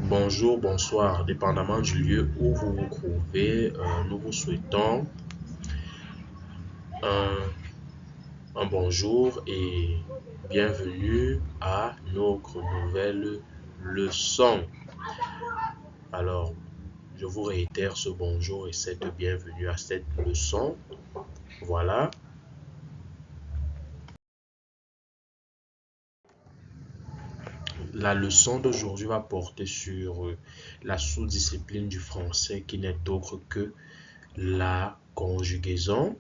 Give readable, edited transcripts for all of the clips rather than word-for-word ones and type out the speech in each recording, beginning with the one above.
Bonjour, bonsoir, dépendamment du lieu où vous vous trouvez, nous vous souhaitons un, un bonjour et bienvenue à notre nouvelle leçon. Alors, je vous réitère ce bonjour et cette bienvenue à cette leçon. Voilà. La leçon d'aujourd'hui va porter sur la sous-discipline du français qui n'est autre que la conjugaison.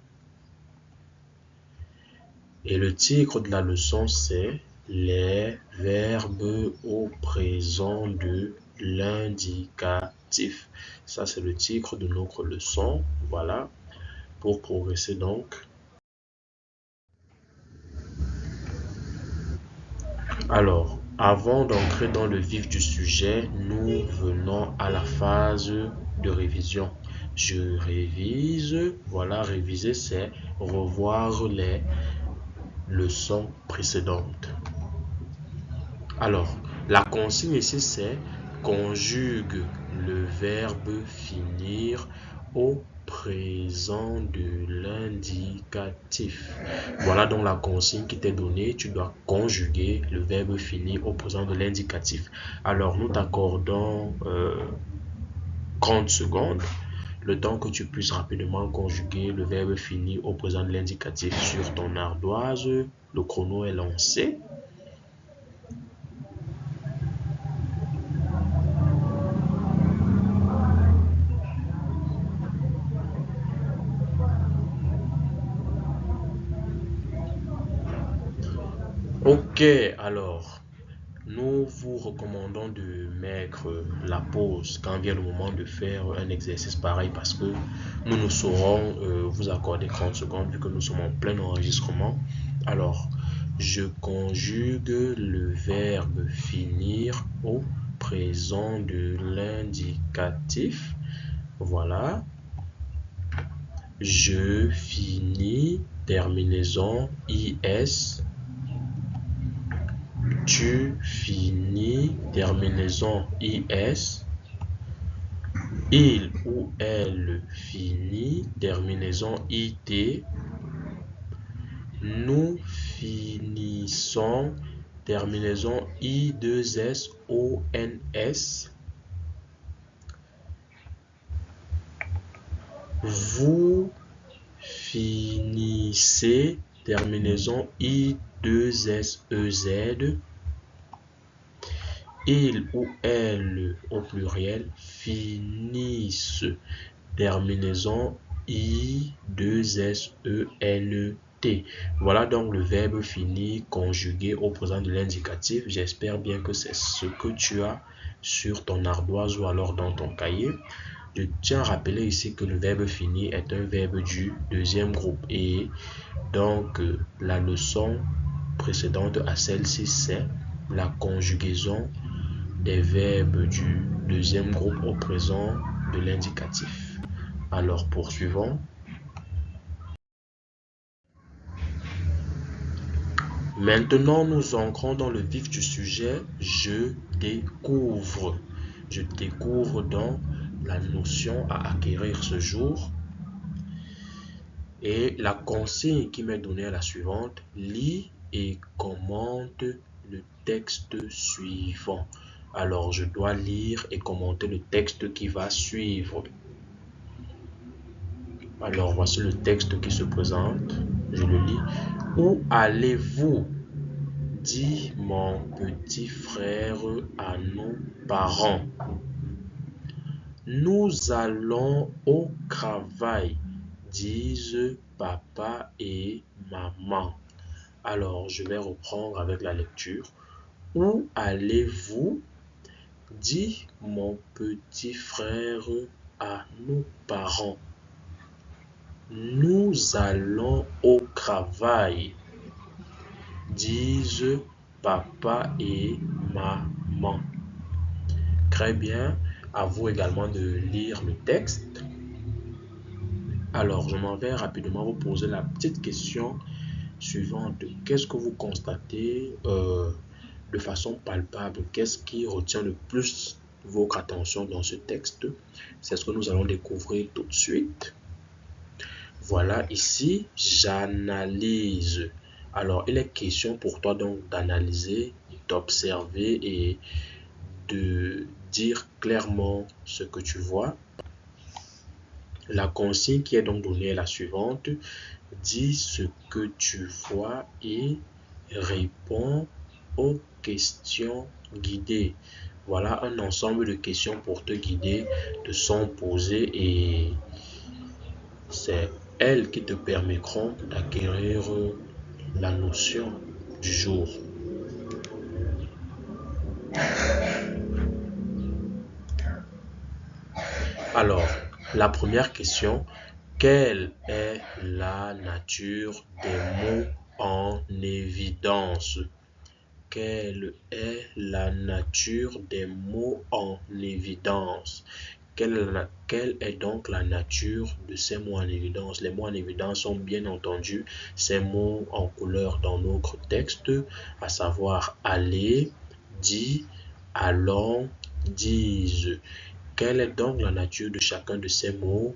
Et le titre de la leçon, c'est les verbes au présent de l'indicatif. Ça, c'est le titre de notre leçon. Voilà. Pour progresser donc. Alors, avant d'entrer dans le vif du sujet, nous venons à la phase de révision. Je révise. Voilà, réviser, c'est revoir les leçons précédentes. Alors, la consigne ici, c'est conjugue le verbe finir au présent de l'indicatif. Voilà donc la consigne qui t'est donnée. Tu dois conjuguer le verbe finir au présent de l'indicatif. Alors, nous t'accordons 30 secondes. Le temps que tu puisses rapidement conjuguer le verbe finir au présent de l'indicatif sur ton ardoise. Le chrono est lancé. Ok, alors, nous vous recommandons de mettre la pause quand vient le moment de faire un exercice pareil parce que nous ne saurons vous accorder 30 secondes vu que nous sommes en plein enregistrement. Alors, je conjugue le verbe finir au présent de l'indicatif. Voilà. Je finis, terminaison IS. Tu finis, terminaison IS. Il ou elle finit, terminaison IT. Nous finissons, terminaison I2SONS. Vous finissez, terminaison I2SEZ. Il ou elle au pluriel finissent, terminaison I2SENT. Voilà donc le verbe finir conjugué au présent de l'indicatif. J'espère bien que c'est ce que tu as sur ton ardoise ou alors dans ton cahier. Je tiens à rappeler ici que le verbe finir est un verbe du deuxième groupe et donc la leçon précédente à celle-ci, c'est la conjugaison des verbes du deuxième groupe au présent de l'indicatif. Alors, poursuivons. Maintenant, nous entrons dans le vif du sujet. Je découvre. Je découvre donc la notion à acquérir ce jour. Et la consigne qui m'est donnée est la suivante. Lis et commente le texte suivant. Alors, je dois lire et commenter le texte qui va suivre. Alors, voici le texte qui se présente. Je le lis. Où allez-vous? Dit mon petit frère à nos parents. Nous allons au travail, disent papa et maman. Alors, je vais reprendre avec la lecture. Où allez-vous? Dit mon petit frère à nos parents. Nous allons au travail, disent papa et maman. Très bien. À vous également de lire le texte. Alors, je m'en vais rapidement vous poser la petite question suivante. Qu'est-ce que vous constatez de façon palpable? Qu'est-ce qui retient le plus votre attention dans ce texte? C'est ce que nous allons découvrir tout de suite. Voilà, ici, j'analyse. Alors, il est question pour toi donc d'analyser, d'observer et de dire clairement ce que tu vois. La consigne qui est donc donnée est la suivante. Dis ce que tu vois et réponds aux questions guidées. Voilà un ensemble de questions pour te guider, te sont posées et c'est elles qui te permettront d'acquérir la notion du jour. Alors, la première question, quelle est la nature des mots en évidence? Quelle est la nature des mots en évidence? Quelle est donc la nature de ces mots en évidence? Les mots en évidence sont bien entendu ces mots en couleur dans notre texte, à savoir aller, dit, allons, disent. Quelle est donc la nature de chacun de ces mots?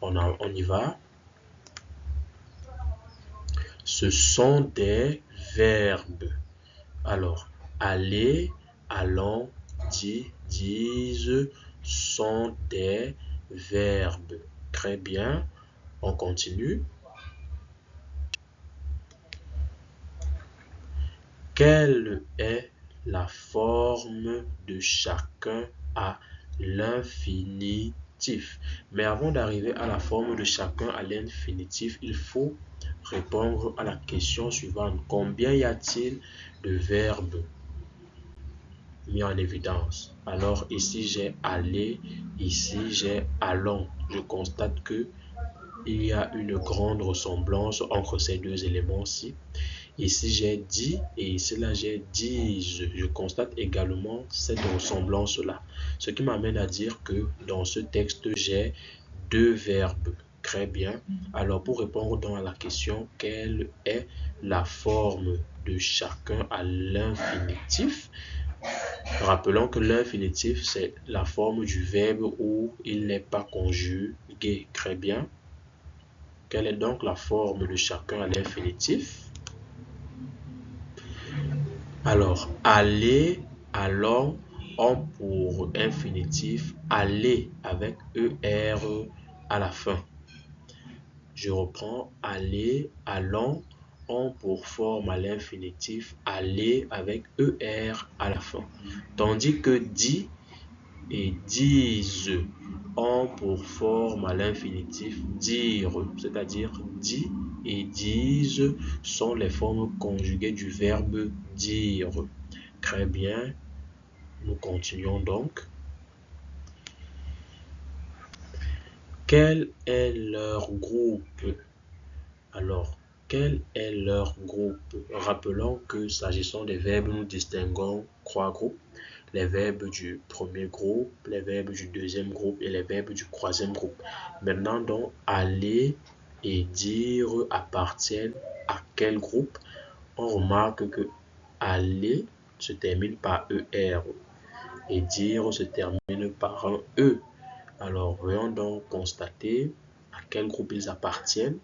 On y va. Ce sont des verbes. Alors, aller, allons, dit, disent sont des verbes. Très bien, on continue. Quelle est la forme de chacun à l'infinitif? Mais avant d'arriver à la forme de chacun à l'infinitif, il faut répondre à la question suivante. Combien y a-t-il de verbes mis en évidence? Alors ici j'ai aller, ici j'ai allons. Je constate que il y a une grande ressemblance entre ces deux éléments-ci. Ici j'ai dit et ici là j'ai dise. Je constate également cette ressemblance-là. Ce qui m'amène à dire que dans ce texte j'ai deux verbes. Très bien. Alors pour répondre donc à la question, quelle est la forme de chacun à l'infinitif? Rappelons que l'infinitif, c'est la forme du verbe où il n'est pas conjugué. Très bien. Quelle est donc la forme de chacun à l'infinitif? Alors, aller, allons ont pour infinitif aller avec ER à la fin. Je reprends, aller, allons ont pour forme à l'infinitif aller avec ER à la fin. Tandis que dit et disent ont pour forme à l'infinitif dire, c'est-à-dire dit et disent sont les formes conjuguées du verbe dire. Très bien, nous continuons donc. Quel est leur groupe? Alors, quel est leur groupe? Rappelons que s'agissant des verbes, nous distinguons trois groupes. Les verbes du premier groupe, les verbes du deuxième groupe et les verbes du troisième groupe. Maintenant, donc, aller et dire appartiennent à quel groupe? On remarque que aller se termine par ER et dire se termine par un E. Alors, voyons donc constater à quel groupe ils appartiennent.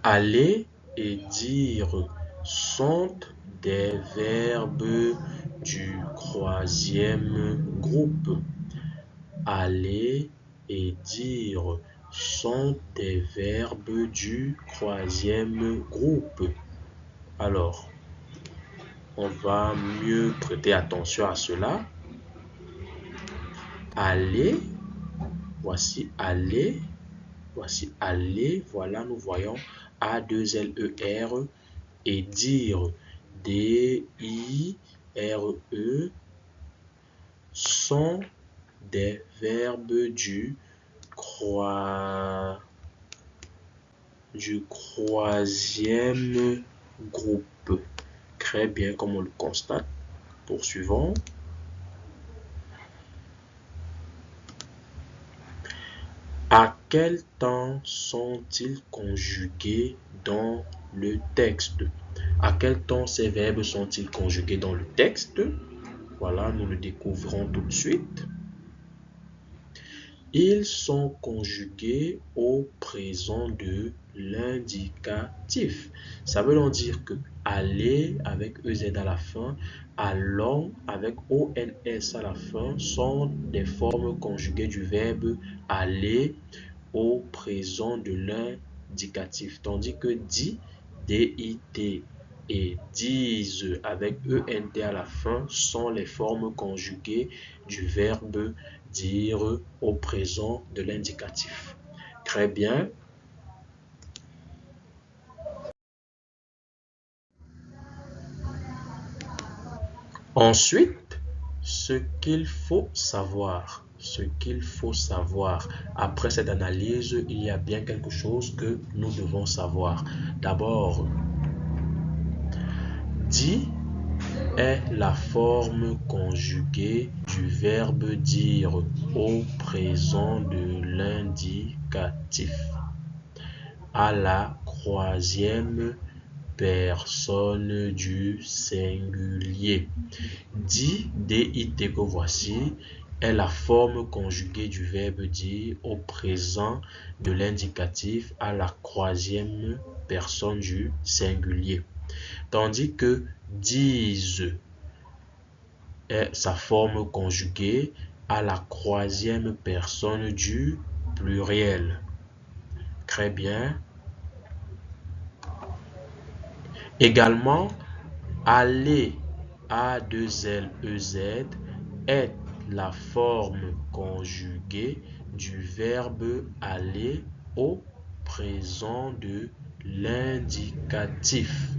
Aller et dire sont des verbes du troisième groupe. Aller et dire sont des verbes du troisième groupe. Alors, on va mieux prêter attention à cela. Aller, voici aller, voici aller, voilà nous voyons A2LER et dire D-I-R-E sont des verbes du troisième groupe. Très bien, comme on le constate. Poursuivons. À quel temps sont-ils conjugués dans le texte? À quel temps ces verbes sont-ils conjugués dans le texte? Voilà, nous le découvrons tout de suite. Ils sont conjugués au présent de l'indicatif. Ça veut donc dire que aller avec EZ à la fin, allons avec ONS à la fin sont des formes conjuguées du verbe aller au présent de l'indicatif. Tandis que dit, DIT et disent avec ENT à la fin sont les formes conjuguées du verbe dire au présent de l'indicatif. Très bien. Ensuite, ce qu'il faut savoir. Ce qu'il faut savoir. Après cette analyse, il y a bien quelque chose que nous devons savoir. D'abord, dit est la forme conjuguée du verbe dire au présent de l'indicatif à la troisième personne du singulier. Dit, DIT que voici, est la forme conjuguée du verbe dire au présent de l'indicatif à la troisième personne du singulier. Tandis que disent est sa forme conjuguée à la troisième personne du pluriel. Très bien. Également, aller, A2LEZ, est la forme conjuguée du verbe aller au présent de l'indicatif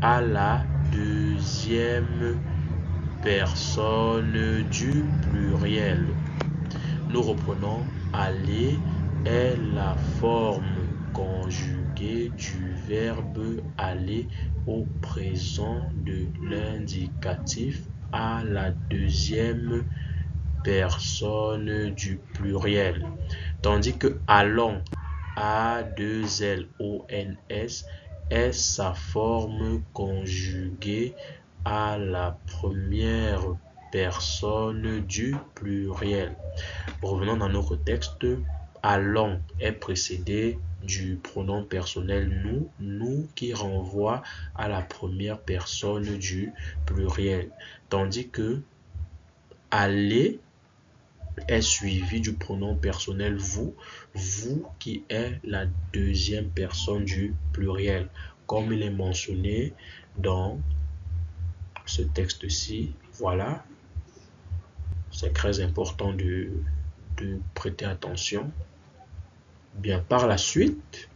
à la deuxième personne du pluriel. Nous reprenons. Aller est la forme conjuguée du verbe aller au présent de l'indicatif à la deuxième personne du pluriel. Tandis que allons, A2LONS, est sa forme conjuguée à la première personne du pluriel. Revenons dans notre texte. Allons est précédé du pronom personnel nous, nous qui renvoie à la première personne du pluriel. Tandis que aller est suivi du pronom personnel vous, vous qui est la deuxième personne du pluriel. Comme il est mentionné dans ce texte-ci, voilà. C'est très important de prêter attention. Bien, par la suite,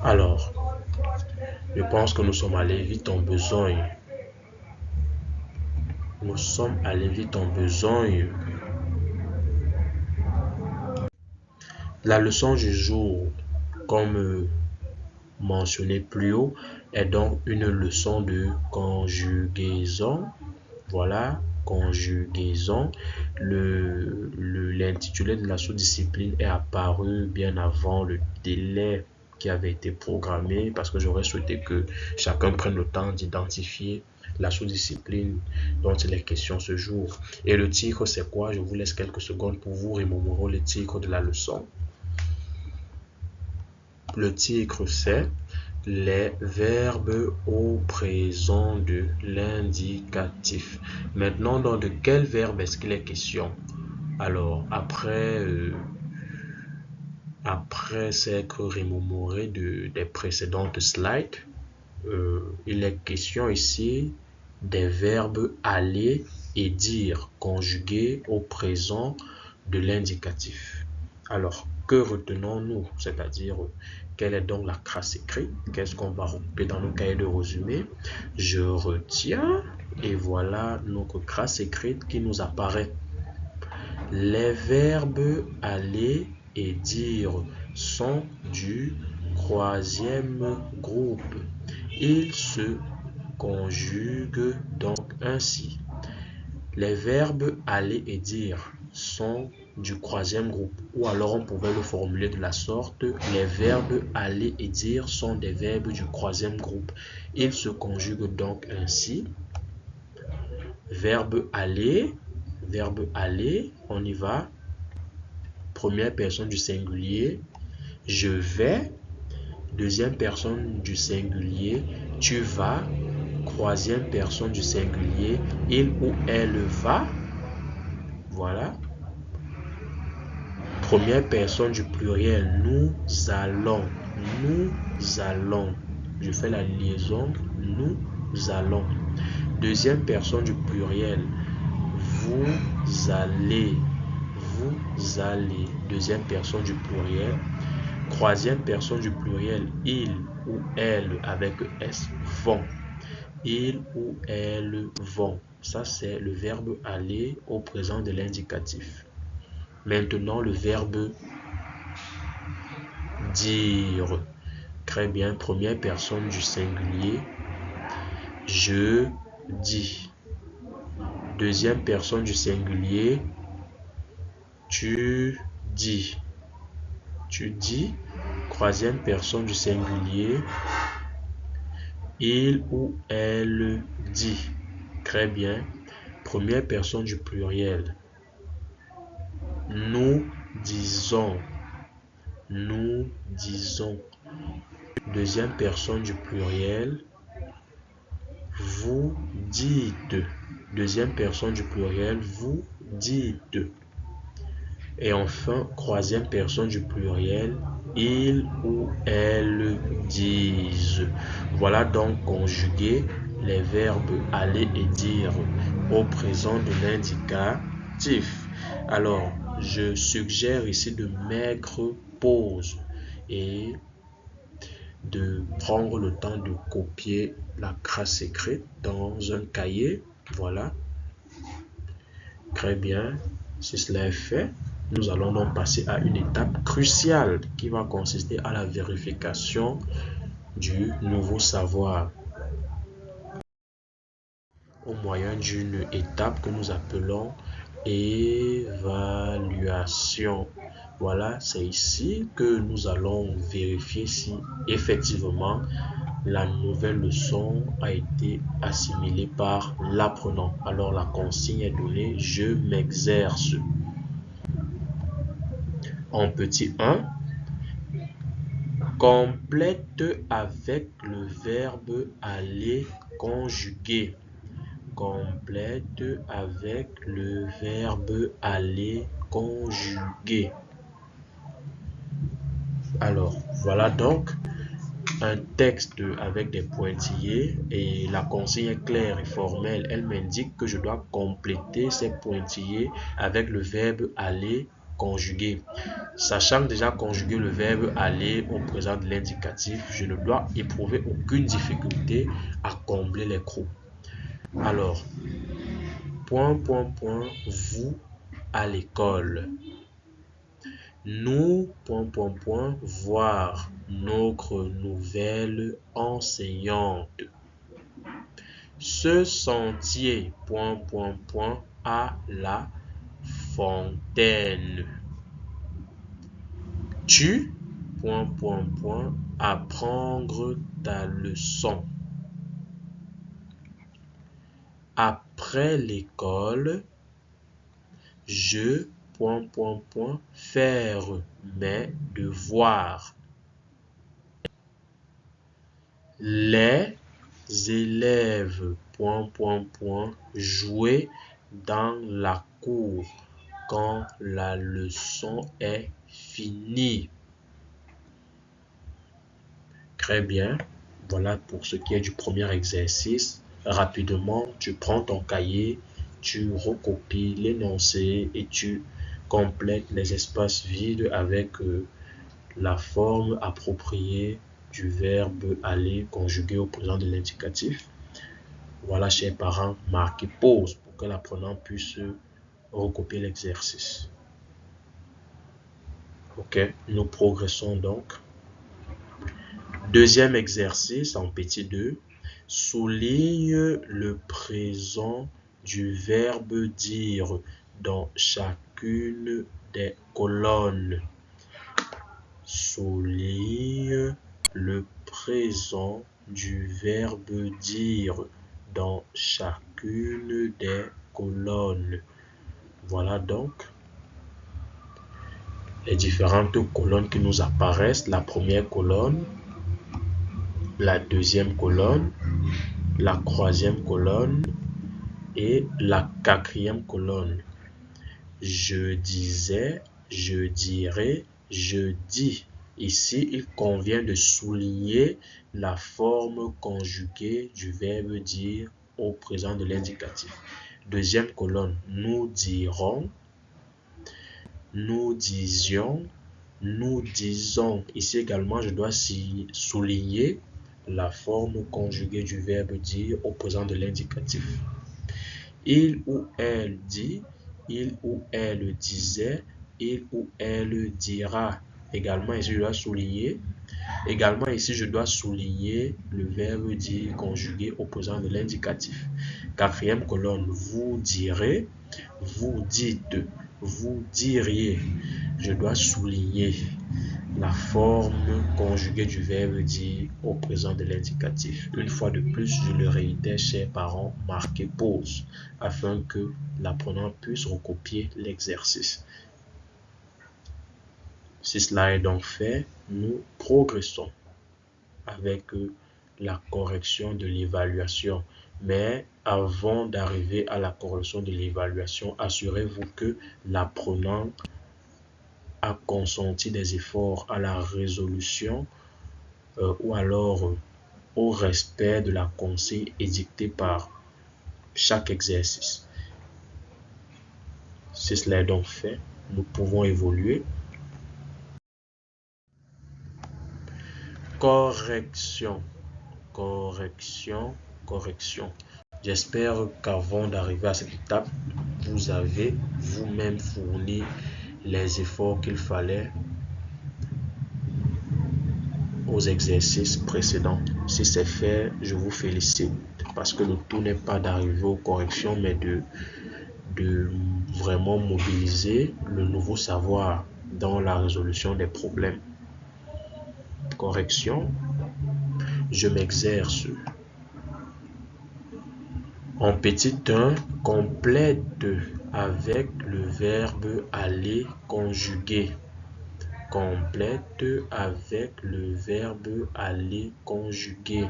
alors, je pense que nous sommes allés vite en besogne. Nous sommes allés vite en besogne. La leçon du jour, comme mentionné plus haut, est donc une leçon de conjugaison. Voilà, conjugaison. L'intitulé de la sous-discipline est apparu bien avant le délai qui avait été programmé parce que j'aurais souhaité que chacun prenne le temps d'identifier la sous-discipline dont il est question ce jour. Et le titre, c'est quoi? Je vous laisse quelques secondes pour vous remémorer le titre de la leçon. Le titre, c'est les verbes au présent de l'indicatif. Maintenant, de quel verbe est-ce qu'il est question? Alors, après s'être remémoré des précédentes slides, il est question ici des verbes aller et dire conjugués au présent de l'indicatif. Alors, que retenons-nous? C'est-à-dire, quelle est donc la crasse écrite? Qu'est-ce qu'on va regrouper dans nos cahiers de résumé? Je retiens, et voilà notre crasse écrite qui nous apparaît. Les verbes aller et dire sont du troisième groupe. Ils se conjuguent donc ainsi. Les verbes aller et dire sont du troisième groupe. Ou alors on pouvait le formuler de la sorte: les verbes aller et dire sont des verbes du troisième groupe. Ils se conjuguent donc ainsi. Verbe aller, on y va. Première personne du singulier, je vais. Deuxième personne du singulier, tu vas. Troisième personne du singulier, il ou elle va. Voilà. Première personne du pluriel, nous allons. Nous allons. Je fais la liaison, nous allons. Deuxième personne du pluriel, vous allez. Vous allez. Deuxième personne du pluriel. Troisième personne du pluriel, il ou elle avec S vont. Il ou elle vont. Ça, c'est le verbe aller au présent de l'indicatif. Maintenant, le verbe dire. Très bien. Première personne du singulier, je dis. Deuxième personne du singulier, tu dis. Tu dis. Troisième personne du singulier, il ou elle dit. Très bien. Première personne du pluriel, nous disons. Nous disons. Deuxième personne du pluriel, vous dites. Deuxième personne du pluriel, vous dites. Et enfin, troisième personne du pluriel, ils ou elles disent. Voilà donc conjuguer les verbes aller et dire au présent de l'indicatif. Alors, je suggère ici de mettre pause et de prendre le temps de copier la trace écrite dans un cahier. Voilà. Très bien. Si cela est fait, nous allons donc passer à une étape cruciale qui va consister à la vérification du nouveau savoir au moyen d'une étape que nous appelons évaluation. Voilà, c'est ici que nous allons vérifier si effectivement la nouvelle leçon a été assimilée par l'apprenant. Alors la consigne est donnée, je m'exerce. En petit 1, complète avec le verbe aller conjugué. Complète avec le verbe aller conjugué. Alors, voilà donc un texte avec des pointillés et la consigne est claire et formelle. Elle m'indique que je dois compléter ces pointillés avec le verbe aller conjugué. Sachant déjà conjuguer le verbe aller au présent de l'indicatif, je ne dois éprouver aucune difficulté à combler les trous. Alors, vous à l'école. Nous, voir notre nouvelle enseignante. Ce sentier, à la fontaine. Tu, apprendre ta leçon. Après l'école, je, faire mes devoirs. Les élèves, jouer dans la cour quand la leçon est finie. Très bien. Voilà pour ce qui est du premier exercice. Rapidement, tu prends ton cahier, tu recopies l'énoncé et tu complètes les espaces vides avec la forme appropriée du verbe aller conjugué au présent de l'indicatif. Voilà, chers parents, marquez pause pour que l'apprenant puisse recopier l'exercice. Ok, nous progressons donc. Deuxième exercice en petit 2. Souligne le présent du verbe dire dans chacune des colonnes. Souligne le présent du verbe dire dans chacune des colonnes. Voilà donc les différentes colonnes qui nous apparaissent. La première colonne, la deuxième colonne, la troisième colonne et la quatrième colonne. Je disais, je dirais, je dis. Ici, il convient de souligner la forme conjuguée du verbe dire au présent de l'indicatif. Deuxième colonne, nous dirons, nous disions, nous disons. Ici également, je dois souligner la forme conjuguée du verbe dire au présent de l'indicatif. Il ou elle dit, il ou elle disait, il ou elle dira. Également ici, je dois souligner. Également ici, je dois souligner le verbe dire conjugué au présent de l'indicatif. Quatrième colonne, vous direz, vous dites, vous diriez. Je dois souligner la forme conjuguée du verbe dire au présent de l'indicatif. Une fois de plus, je le réitère, chers parents, marquez pause afin que l'apprenant puisse recopier l'exercice. Si cela est donc fait, nous progressons avec la correction de l'évaluation. Mais avant d'arriver à la correction de l'évaluation, assurez-vous que l'apprenant a consenti des efforts à la résolution ou alors au respect de la consigne édictée par chaque exercice. Si cela est donc fait, nous pouvons évoluer. Correction, correction, correction. J'espère qu'avant d'arriver à cette étape, vous avez vous-même fourni les efforts qu'il fallait aux exercices précédents. Si c'est fait, je vous félicite parce que le tout n'est pas d'arriver aux corrections, mais de vraiment mobiliser le nouveau savoir dans la résolution des problèmes. Correction, je m'exerce. En petit 1, complète avec le verbe aller conjugué. Complète avec le verbe aller conjugué.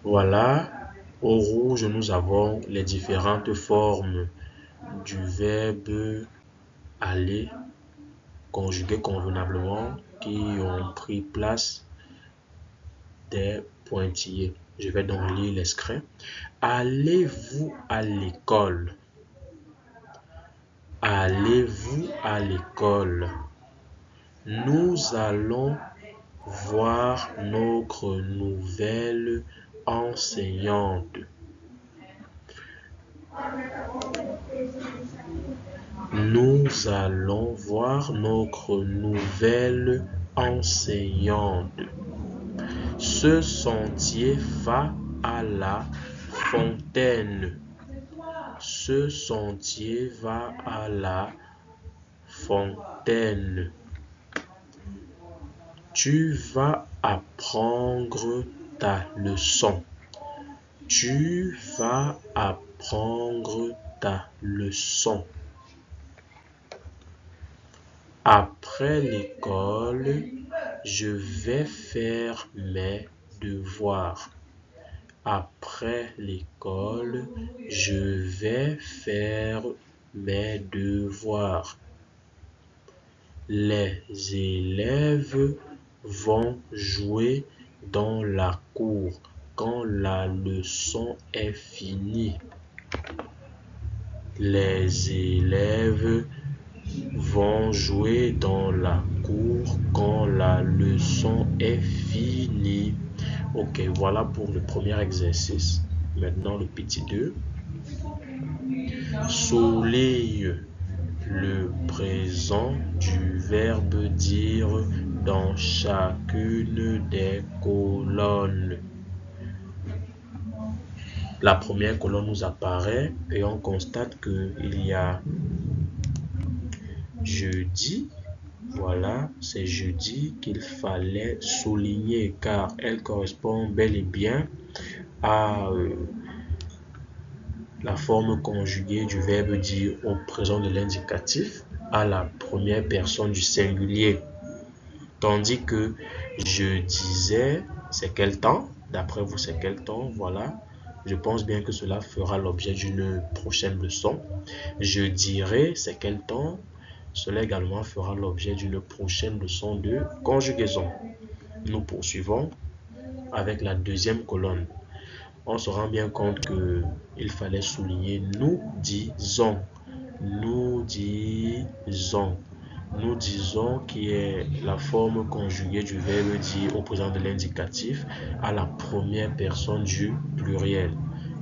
Voilà, au rouge, nous avons les différentes formes du verbe aller conjugué convenablement qui ont pris place des pointillés. Je vais donc lire l'extrait. Allez-vous à l'école? Allez-vous à l'école? Nous allons voir notre nouvelle enseignante. Nous allons voir notre nouvelle enseignante. Ce sentier va à la fontaine. Ce sentier va à la fontaine. Tu vas apprendre ta leçon. Tu vas apprendre ta leçon. Après l'école, je vais faire mes devoirs. Après l'école, je vais faire mes devoirs. Les élèves vont jouer dans la cour quand la leçon est finie. Les élèves vont jouer dans la cour quand la leçon est finie. Ok, voilà pour le premier exercice. Maintenant, le petit 2. Souligne le présent du verbe dire dans chacune des colonnes. La première colonne nous apparaît et on constate qu'il y a jeudi. Voilà, c'est jeudi qu'il fallait souligner car elle correspond bel et bien à la forme conjuguée du verbe dire au présent de l'indicatif à la première personne du singulier. Tandis que je disais, c'est quel temps? D'après vous, c'est quel temps? Voilà. Je pense bien que cela fera l'objet d'une prochaine leçon. Je dirais, c'est quel temps? Cela également fera l'objet d'une prochaine leçon de conjugaison. Nous poursuivons avec la deuxième colonne. On se rend bien compte qu'il fallait souligner nous disons. Nous disons. Nous disons qui est la forme conjuguée du verbe dire au présent de l'indicatif à la première personne du pluriel.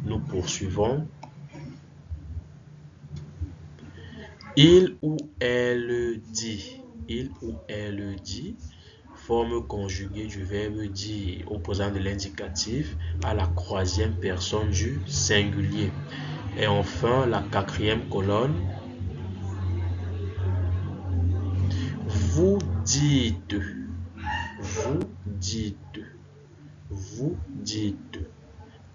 Nous poursuivons. Il ou elle dit. Il ou elle dit. Forme conjuguée du verbe dire au présent de l'indicatif à la troisième personne du singulier. Et enfin, la quatrième colonne. Vous dites. Vous dites. Vous dites.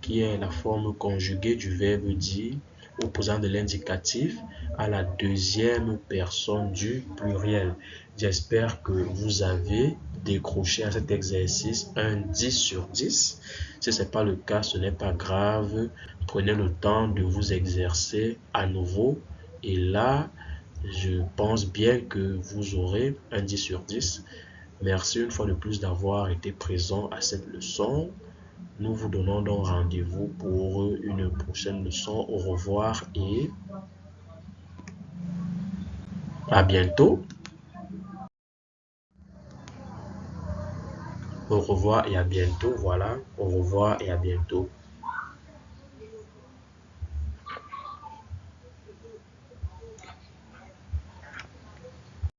Qui est la forme conjuguée du verbe dire au présent de l'indicatif à la deuxième personne du pluriel. J'espère que vous avez décroché à cet exercice un 10 sur 10. Si ce n'est pas le cas, ce n'est pas grave. Prenez le temps de vous exercer à nouveau. Et là, je pense bien que vous aurez un 10 sur 10. Merci une fois de plus d'avoir été présent à cette leçon. Nous vous donnons donc rendez-vous pour une prochaine leçon. Au revoir et à bientôt. Au revoir et à bientôt. Voilà. Au revoir et à bientôt.